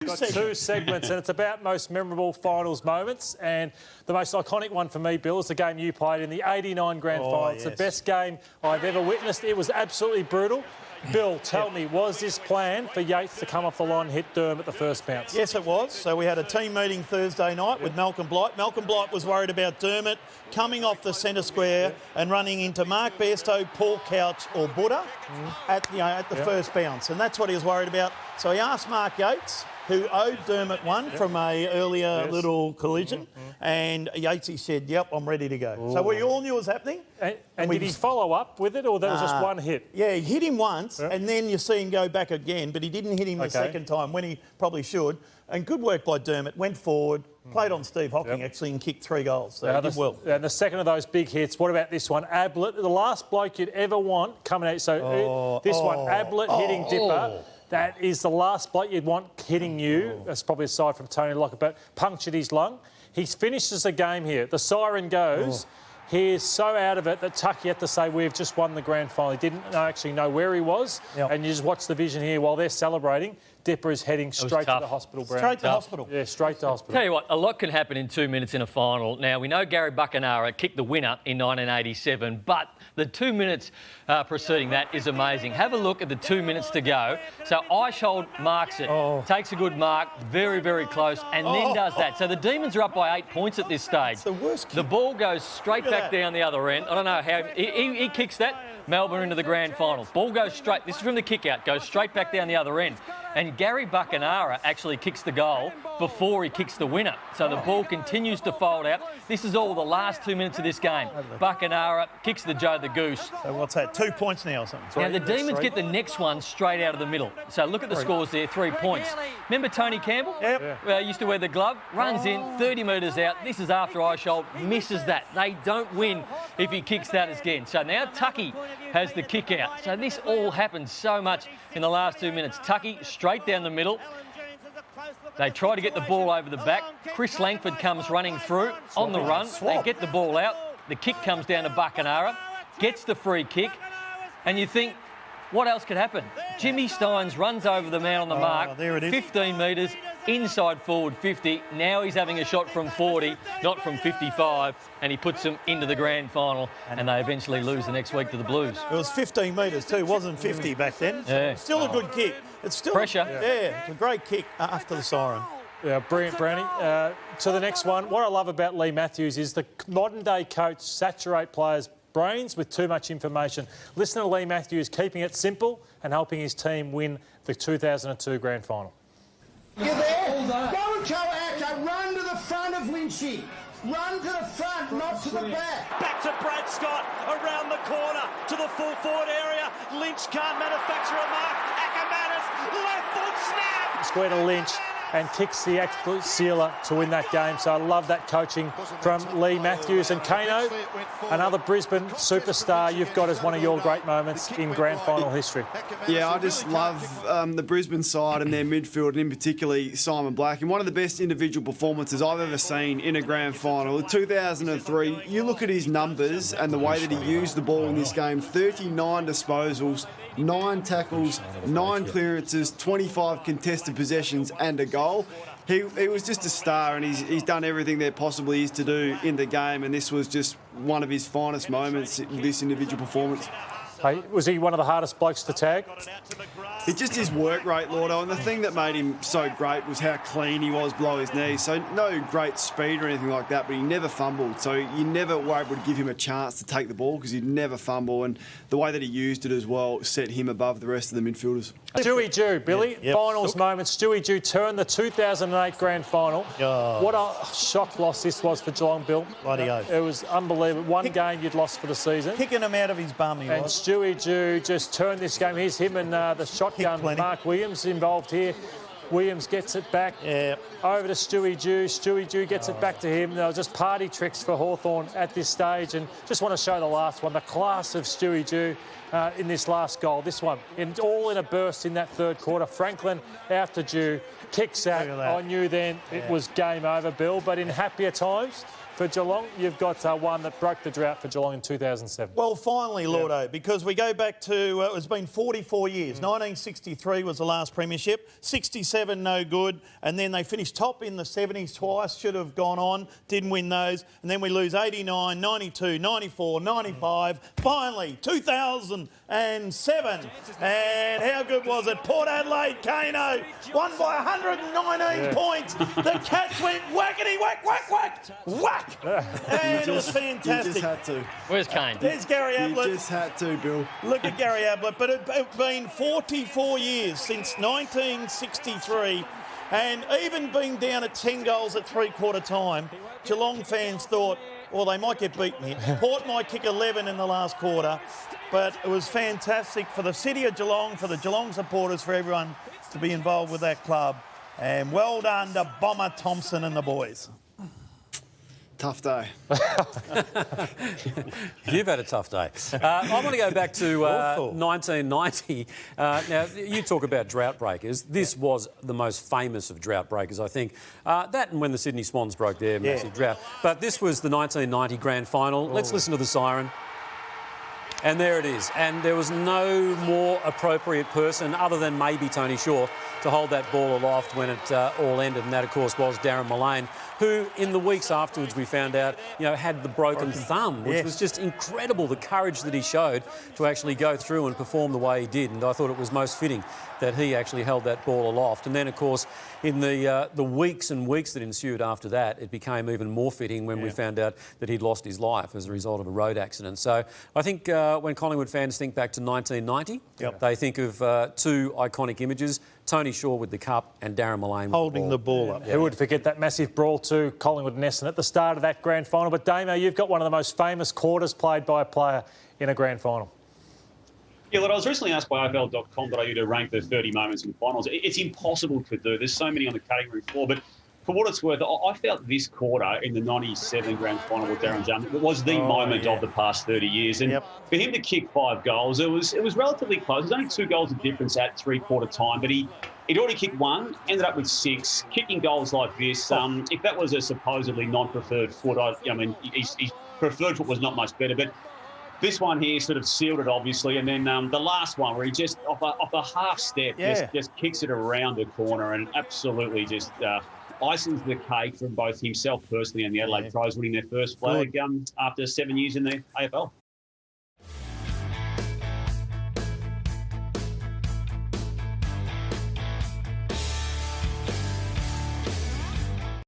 Got two segments, and it's about most memorable finals moments. And the most iconic one for me, Bill, is the game you played in the '89 grand final. It's the best game I've ever witnessed. It was absolutely brutal. Bill, tell me, was this planned for Yates to come off the line and hit Dermott the first bounce? Yes, it was. So we had a team meeting Thursday night with Malcolm Blight. Malcolm Blight was worried about Dermott coming off the centre square and running into Mark Bairstow, Paul Couch or Buddha at the first bounce. And that's what he was worried about. So he asked Mark Yates, who owed Dermott one from a earlier little collision, and Yatesy said, yep, I'm ready to go. Ooh. So we all knew it was happening. And did he follow up with it, or that was just one hit? Yeah, he hit him once, and then you see him go back again, but he didn't hit him the second time when he probably should. And good work by Dermott, went forward, played on Steve Hocking actually and kicked 3 goals. So he did well. And the second of those big hits, what about this one? Ablett, the last bloke you'd ever want coming out. So this one, Ablett hitting Dipper. That is the last bloke you'd want hitting you. That's probably aside from Tony Lockett, but punctured his lung. He finishes the game here. The siren goes. He is so out of it that Tucky had to say, we've just won the grand final. He didn't actually know where he was. And you just watch the vision here while they're celebrating. Dipper is heading straight to the hospital, Brad. Straight to hospital. Yeah, straight to hospital. Tell you what, a lot can happen in 2 minutes in a final. Now, we know Gary Buckenara kicked the winner in 1987, but the 2 minutes preceding that is amazing. Have a look at the 2 minutes to go. So Eichhold marks it, takes a good mark, very, very close, and then does that. So the Demons are up by 8 points at this stage. It's the worst kick. The ball goes straight back down the other end. I don't know how... He kicks that. Melbourne into the grand final. Ball goes straight... This is from the kick-out. Goes straight back down the other end. And Gary Buckenara actually kicks the goal before he kicks the winner. So the ball continues to fold out. This is all the last 2 minutes of this game. Buckenara kicks the Joe the Goose. So what's that, 2 points now or something? Now the Demons get the next one straight out of the middle. So look at the scores there, 3 points. Remember Tony Campbell? Yep. Used to wear the glove, runs in, 30 metres out. This is after Eichhold misses that. They don't win if he kicks that again. So now Tucky has the kick out. So this all happens so much in the last 2 minutes. Tucky straight down the middle. They try to get the ball over the back. Chris Langford comes running through on the run. They get the ball out. The kick comes down to Buckenara, gets the free kick, and you think, what else could happen? Jimmy Steins runs over the man on the mark. There it is. 15 metres, inside forward 50. Now he's having a shot from 40, not from 55, and he puts them into the grand final, and they eventually lose the next week to the Blues. It was 15 metres too, wasn't 50 back then. Yeah. Still a good kick. It's still pressure. Yeah, it's a great kick after the siren. Yeah, brilliant, Brownie. To the next one. What I love about Lee Matthews is the modern-day coach saturate players' brains with too much information. Listen to Lee Matthews keeping it simple and helping his team win the 2002 grand final. You there? Go and tell Acca, run to the front of Lynchy. Run to the front, not to the back. Back to Brad Scott, around the corner, to the full forward area. Lynch can't manufacture a mark. Ackermanis, left foot snap. Square to Lynch and kicks the absolute sealer to win that game. So I love that coaching from Lee Matthews. And Kano, another Brisbane superstar you've got as one of your great moments in grand final history. Yeah, I just love the Brisbane side and their midfield, and in particular Simon Black. And one of the best individual performances I've ever seen in a grand final. 2003, you look at his numbers and the way that he used the ball in this game, 39 disposals, 9 tackles, 9 clearances, 25 contested possessions and a goal. He was just a star, and he's done everything there possibly is to do in the game, and this was just one of his finest moments, this individual performance. Hey, was he one of the hardest blokes to tag? It's just his work rate, Lordo, and the thing that made him so great was how clean he was below his knees. So no great speed or anything like that, but he never fumbled. So you never were able to give him a chance to take the ball because he'd never fumble, and the way that he used it as well set him above the rest of the midfielders. Stewie Dew, Billy, finals moment. Stewie Dew turned the 2008 grand final. What a shock loss this was for Geelong, Bill. Bloody oath. It was unbelievable. One game you'd lost for the season. Kicking him out of his bum, he and was. Stewie Dew just turned this game. Here's him and the shotgun, Mark Williams involved here. Williams gets it back over to Stewie Dew. Stewie Dew gets it back to him. They were just party tricks for Hawthorn at this stage, and just want to show the last one, the class of Stewie Dew in this last goal. This one, all in a burst in that third quarter. Franklin out to Dew, kicks out, Look at that. I knew then it was game over, Bill. But in happier times for Geelong, you've got one that broke the drought for Geelong in 2007. Well, finally, Lordo, because we go back to, it's been 44 years. 1963 was the last premiership, 67 no good, and then they finished top in the 70s twice, should have gone on, didn't win those, and then we lose 89, 92, 94, 95, finally 2007. And how good was it? Port Adelaide, Kano, won by 119 points. The Cats went whackety whack, whack, whack, whack. And it was fantastic. You just had to. Where's Kane? There's Gary Ablett. You just had to, Bill. Look at Gary Ablett. But it's been 44 years since 1963, and even being down at 10 goals at three-quarter time, Geelong fans thought, well, they might get beaten here. Port might kick 11 in the last quarter, but it was fantastic for the city of Geelong, for the Geelong supporters, for everyone to be involved with that club. And well done to Bomber Thompson and the boys. Tough day. You've had a tough day. I want to go back to 1990. Now, you talk about drought breakers. This was the most famous of drought breakers, I think. That and when the Sydney Swans broke their massive drought. But this was the 1990 grand final. Let's listen to the siren. And there it is. And there was no more appropriate person other than maybe Tony Shaw to hold that ball aloft when it all ended. And that, of course, was Darren Mullane, who in the weeks afterwards we found out, had the broken thumb, which was just incredible, the courage that he showed to actually go through and perform the way he did. And I thought it was most fitting that he actually held that ball aloft. And then, of course, in the weeks and weeks that ensued after that, it became even more fitting when we found out that he'd lost his life as a result of a road accident. So I think when Collingwood fans think back to 1990, they think of two iconic images, Tony Shaw with the cup and Darren Mullane Holding the ball up. Who would forget that massive brawl to Collingwood and Essendon at the start of that grand final? But Damo, you've got one of the most famous quarters played by a player in a grand final. Yeah, look, I was recently asked by AFL.com.au to rank the 30 moments in finals. It's impossible to do. There's so many on the cutting room floor. But for what it's worth, I felt this quarter in the 97 grand final with Darren Jarman was the moment of the past 30 years. And for him to kick 5 goals, it was relatively close. There's only 2 goals of difference at three-quarter time. But he'd already kicked 1, ended up with 6. Kicking goals like this, if that was a supposedly non-preferred foot, I mean, his preferred foot was not much better. But this one here sort of sealed it, obviously, and then the last one where he just, off a half step, just kicks it around the corner and absolutely just icings the cake from both himself personally and the Adelaide Pros winning their first flag after 7 years in the AFL.